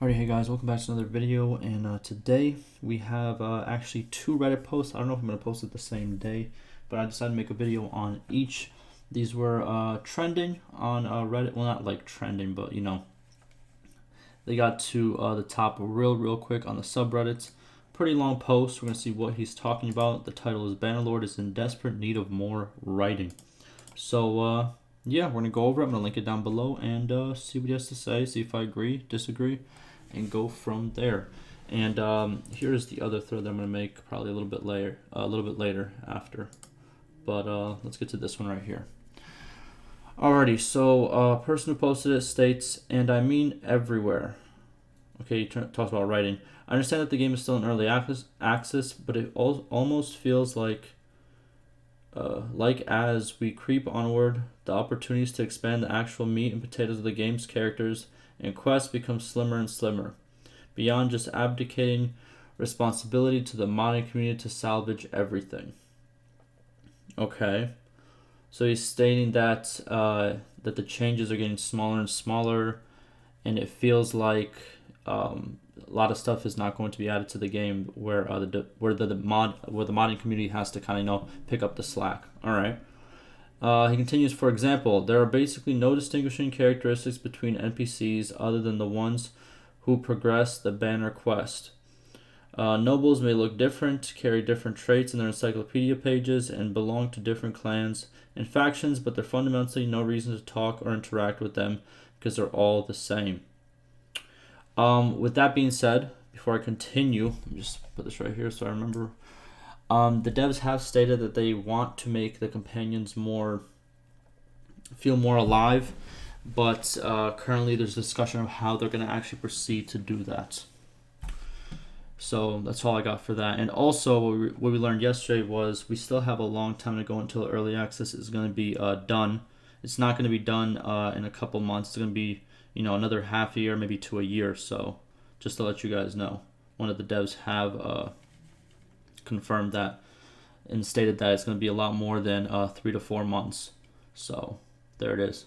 Alright, hey guys, welcome back to another video, and today we have actually two Reddit posts. I don't know if I'm going to post it the same day, but I decided to make a video on each. These were trending on Reddit. Well, not like trending, but they got to the top real quick on the subreddits. Pretty long post. We're going to see what he's talking about. The title is Bannerlord is in desperate need of more writing. So, yeah, we're going to go over it. I'm going to link it down below and see what he has to say, see if I agree, disagree, and go from there. And here's the other thread that I'm gonna make probably a little bit later after. But let's get to this one right here. Alrighty, so person who posted it states, and I mean everywhere. Okay, he talks about writing. I understand that the game is still in early access, but it almost feels like as we creep onward, the opportunities to expand the actual meat and potatoes of the game's characters and quests become slimmer and slimmer, beyond just abdicating responsibility to the modding community to salvage everything. Okay, so he's stating that that the changes are getting smaller and smaller, and it feels like a lot of stuff is not going to be added to the game where the modding community has to kind of pick up the slack. All right. He continues, for example, there are basically no distinguishing characteristics between NPCs other than the ones who progress the banner quest. Nobles may look different, carry different traits in their encyclopedia pages, and belong to different clans and factions, but there's fundamentally no reason to talk or interact with them because they're all the same. With that being said, before I continue, let me just put this right here so I remember. The devs have stated that they want to make the companions feel more alive, but currently there's discussion of how they're going to actually proceed to do that. So that's all I got for that. And also, what we learned yesterday was we still have a long time to go until early access is going to be done. It's not going to be done in a couple months. It's going to be another half a year, maybe to a year. So just to let you guys know, one of the devs have confirmed that and stated that it's going to be a lot more than 3 to 4 months. So there it is.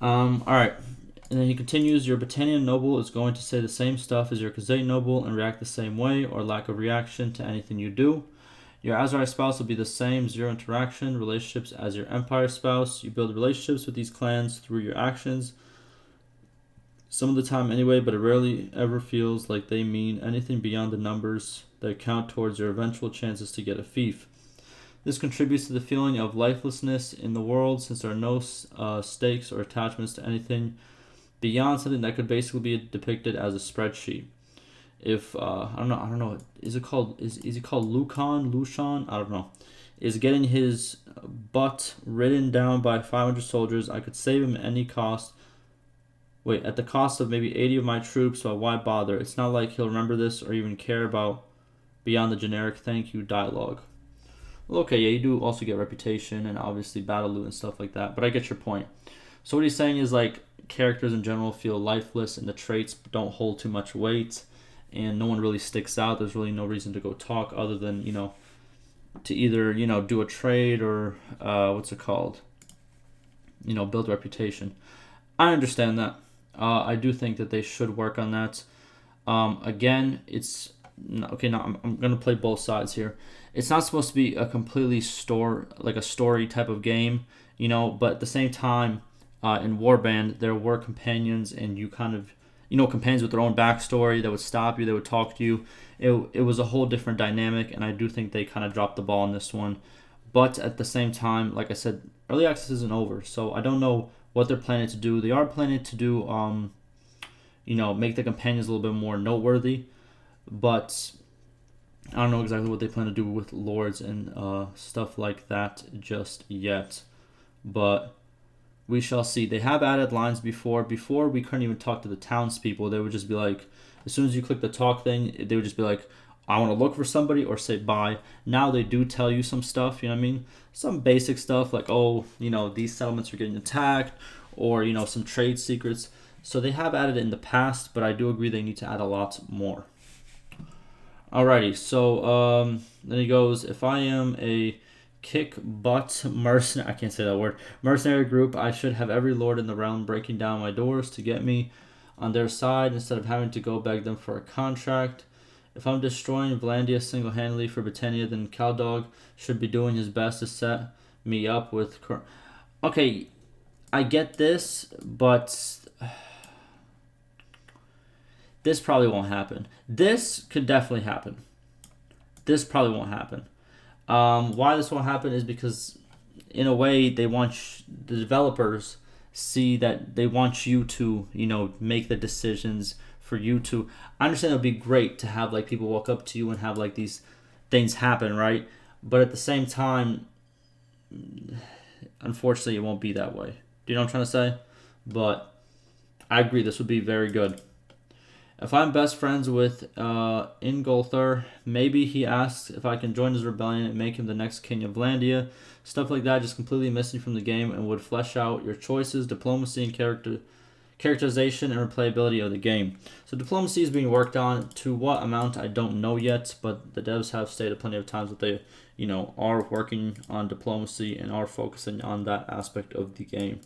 All right. And then he continues, your Britannian noble is going to say the same stuff as your Khazate noble and react the same way or lack of reaction to anything you do. Your Azrai spouse will be the same, zero interaction, relationships as your Empire spouse. You build relationships with these clans through your actions, some of the time anyway, but it rarely ever feels like they mean anything beyond the numbers that count towards your eventual chances to get a fief. This contributes to the feeling of lifelessness in the world since there are no stakes or attachments to anything beyond something that could basically be depicted as a spreadsheet. If I don't know, is he called Lushan? I don't know. Is getting his butt ridden down by 500 soldiers. I could save him at any cost. Wait, at the cost of maybe 80 of my troops, so why bother? It's not like he'll remember this or even care about beyond the generic thank you dialogue. Well, okay, yeah, you do also get reputation and obviously battle loot and stuff like that, but I get your point. So what he's saying is like characters in general feel lifeless and the traits don't hold too much weight and no one really sticks out. There's really no reason to go talk other than, to either, do a trade or what's it called? Build reputation. I understand that. I do think that they should work on that. Again, it's okay. Now I'm gonna play both sides here. It's not supposed to be a completely a story type of game, but at the same time, in Warband there were companions, and you kind of companions with their own backstory that would stop you, that would talk to you. It was a whole different dynamic, and I do think they kind of dropped the ball on this one. But at the same time, like I said, early access isn't over, so I don't know what they're planning to do. They are planning to do, make the companions a little bit more noteworthy, but I don't know exactly what they plan to do with lords and stuff like that just yet. But we shall see. They have added lines before. Before, we couldn't even talk to the townspeople. They would just be like, as soon as you click the talk thing, they would just be like, I want to look for somebody or say bye. Now they do tell you some stuff, you know what I mean? Some basic stuff like, oh, these settlements are getting attacked, or, some trade secrets. So they have added it in the past, but I do agree they need to add a lot more. Alrighty, so then he goes, if I am a kick butt mercenary, I can't say that word, mercenary group, I should have every lord in the realm breaking down my doors to get me. on their side instead of having to go beg them for a contract. If I'm destroying Vlandia single-handedly for Britannia, then Caldog should be doing his best to set me up with... Okay, I get this, but this probably won't happen. This could definitely happen. This probably won't happen. Why this won't happen is because, in a way, they want the developers see that they want you to, make the decisions for you to. I understand it would be great to have like people walk up to you and have like these things happen, right? But at the same time, unfortunately, it won't be that way. Do you know what I'm trying to say? But I agree, this would be very good. If I'm best friends with Ingolthur, maybe he asks if I can join his rebellion and make him the next king of Landia. Stuff like that just completely missing from the game and would flesh out your choices, diplomacy, and characterization and replayability of the game. So diplomacy is being worked on. To what amount, I don't know yet, but the devs have stated plenty of times that they, are working on diplomacy and are focusing on that aspect of the game.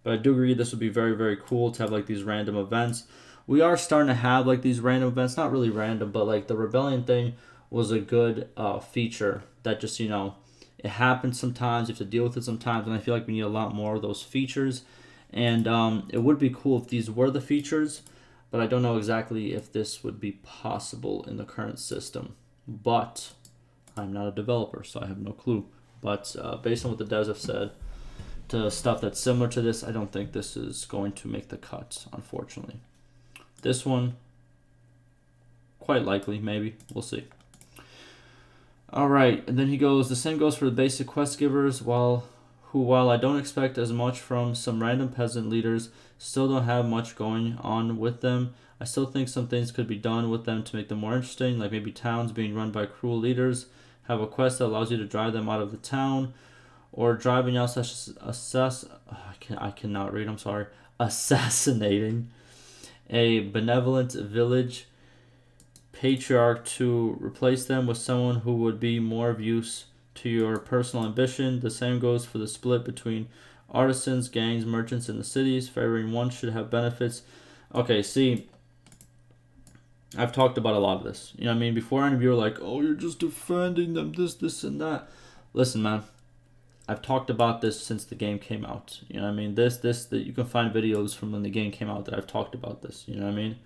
But I do agree this would be very, very cool to have like these random events. We are starting to have like these random events, not really random, but like the rebellion thing was a good feature that just, it happens sometimes, you have to deal with it sometimes, and I feel like we need a lot more of those features. And it would be cool if these were the features, but I don't know exactly if this would be possible in the current system. But I'm not a developer, so I have no clue. But based on what the devs have said, to stuff that's similar to this, I don't think this is going to make the cut, unfortunately. This one, quite likely, maybe. We'll see. Alright, and then he goes, the same goes for the basic quest givers, while I don't expect as much from some random peasant leaders, still don't have much going on with them. I still think some things could be done with them to make them more interesting, like maybe towns being run by cruel leaders, have a quest that allows you to drive them out of the town, or driving out assassinating a benevolent village patriarch to replace them with someone who would be more of use to your personal ambition. The same goes for the split between artisans, gangs, merchants in the cities. Favoring one should have benefits. Okay, see, I've talked about a lot of this. You know what I mean? Before any of you are like, oh, you're just defending them, this, and that. Listen, man. I've talked about this since the game came out. You know what I mean? That you can find videos from when the game came out that I've talked about this. You know what I mean?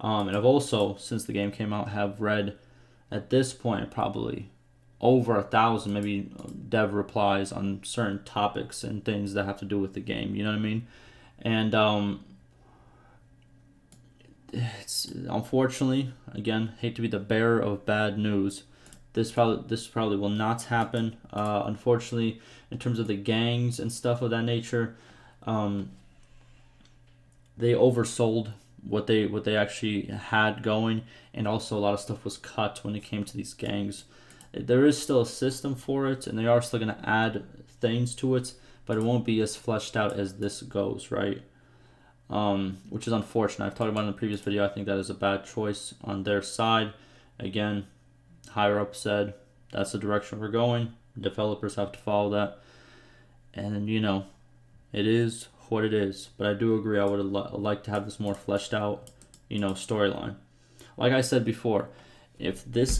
And I've also, since the game came out, have read, at this point, probably over 1,000, maybe dev replies on certain topics and things that have to do with the game. You know what I mean? And it's unfortunately, again, hate to be the bearer of bad news. This probably will not happen. Unfortunately, in terms of the gangs and stuff of that nature, they oversold what they actually had going, and also a lot of stuff was cut when it came to these gangs. There is still a system for it, and they are still going to add things to it, but it won't be as fleshed out as this goes, right? Which is unfortunate. I've talked about it in the previous video. I think that is a bad choice on their side. Again, higher up said that's the direction we're going. Developers have to follow that, and then it is what it is. But I do agree, I would like to have this more fleshed out, storyline. Like I said before, if these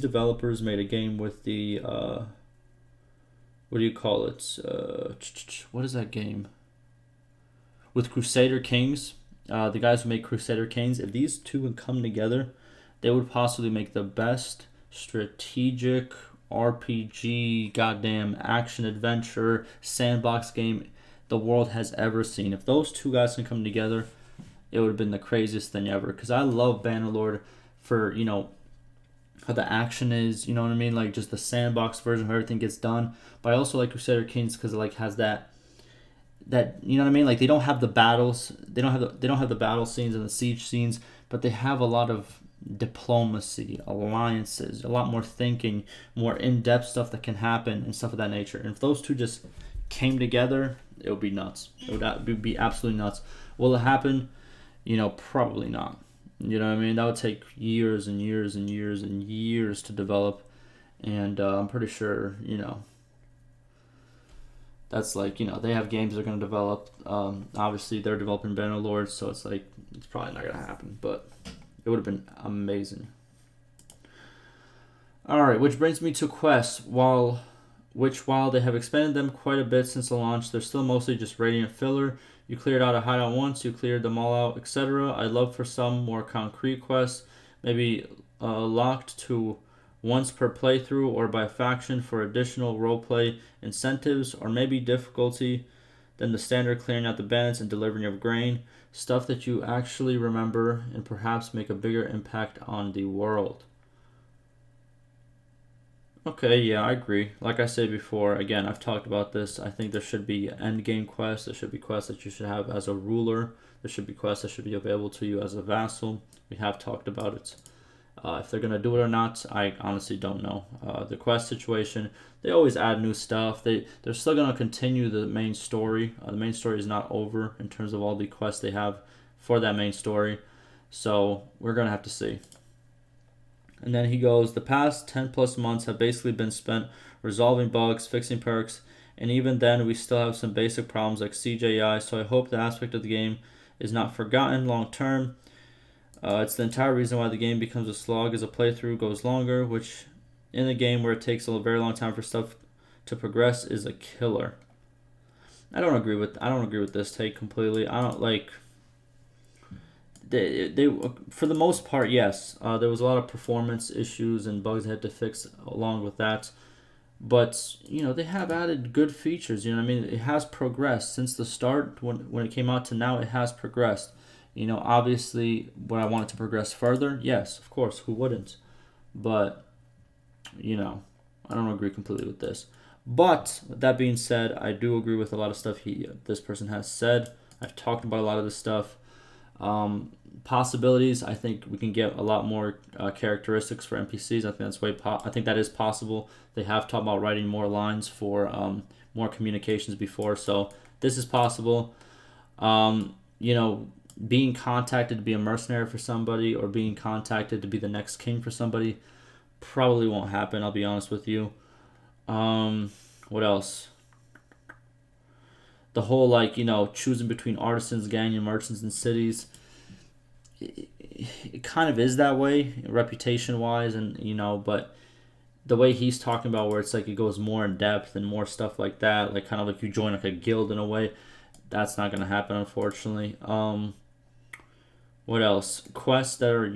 developers made a game with the what do you call it? What is that game? With Crusader Kings, the guys who make Crusader Kings, if these two would come together, they would possibly make the best strategic RPG, goddamn action adventure, sandbox game the world has ever seen. If those two guys can come together, it would have been the craziest thing ever. Because I love Bannerlord for, how the action is, you know what I mean? Like just the sandbox version of everything gets done. But I also like Crusader Kings because it has that you know what I mean? Like they don't have the battles, they don't have the battle scenes and the siege scenes, but they have a lot of diplomacy, alliances, a lot more thinking, more in-depth stuff that can happen and stuff of that nature. And if those two just came together, it would be nuts. It would be absolutely nuts. Will it happen? Probably not. You know what I mean? That would take years and years and years and years to develop. And I'm pretty sure, that's like, you know, they have games they're going to develop. Obviously, they're developing Bannerlord, so it's like, it's probably not going to happen, but it would have been amazing. Alright, which brings me to quests. While they have expanded them quite a bit since the launch, they're still mostly just radiant filler. You cleared out a hideout once, you cleared them all out, etc. I'd love for some more concrete quests, maybe locked to once per playthrough or by faction for additional roleplay incentives, or maybe difficulty than the standard clearing out the bandits and delivering of grain. Stuff that you actually remember and perhaps make a bigger impact on the world. Okay, yeah, I agree. Like I said before, again, I've talked about this. I think there should be end game quests. There should be quests that you should have as a ruler. There should be quests that should be available to you as a vassal. We have talked about it. If they're gonna do it or not, I honestly don't know. The quest situation, they always add new stuff. They're still gonna continue the main story. The main story is not over in terms of all the quests they have for that main story. So we're gonna have to see. And then he goes, the past 10 plus months have basically been spent resolving bugs, fixing perks, and even then we still have some basic problems like CJI, so I hope the aspect of the game is not forgotten long term. It's the entire reason why the game becomes a slog as a playthrough goes longer, which in a game where it takes a very long time for stuff to progress is a killer. I don't agree with this take completely. I don't like they for the most part, yes. There was a lot of performance issues and bugs they had to fix along with that. But, you know, they have added good features. You know what I mean? It has progressed since the start. When it came out to now, it has progressed. You know, obviously, would I want it to progress further? Yes, of course. Who wouldn't? But, you know, I don't agree completely with this. But with that being said, I do agree with a lot of stuff this person has said. I've talked about a lot of this stuff. Possibilities. I think we can get a lot more characteristics for NPCs. I think that is possible. They have talked about writing more lines for more communications before, so this is possible. You know, being contacted to be a mercenary for somebody or being contacted to be the next king for somebody probably won't happen. I'll be honest with you. What else? The whole, like, you know, choosing between artisans, gang, and merchants in cities. It kind of is that way, reputation wise, and, you know, but the way he's talking about where it's like it goes more in depth and more stuff like that, like kind of like you join like a guild in a way, that's not going to happen, unfortunately. What else? Quests that are,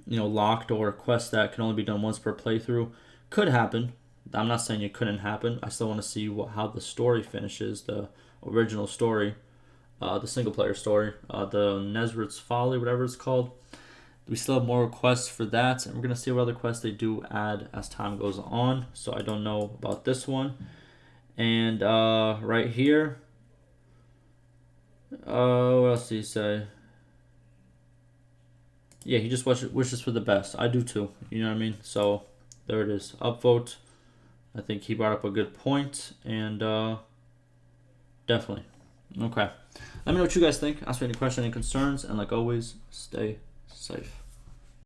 locked, or quests that can only be done once per playthrough could happen. I'm not saying it couldn't happen. I still want to see how the story finishes, the original story, the single player story, the Nezrit's Folly, whatever it's called. We still have more requests for that, and we're going to see what other quests they do add as time goes on. So I don't know about this one. And right here, what else did he say? Yeah, he just wishes for the best. I do too. You know what I mean? So there it is. Upvote. I think he brought up a good point, and definitely. Okay. Let me know what you guys think. Ask me any questions, any concerns, and like always, stay safe.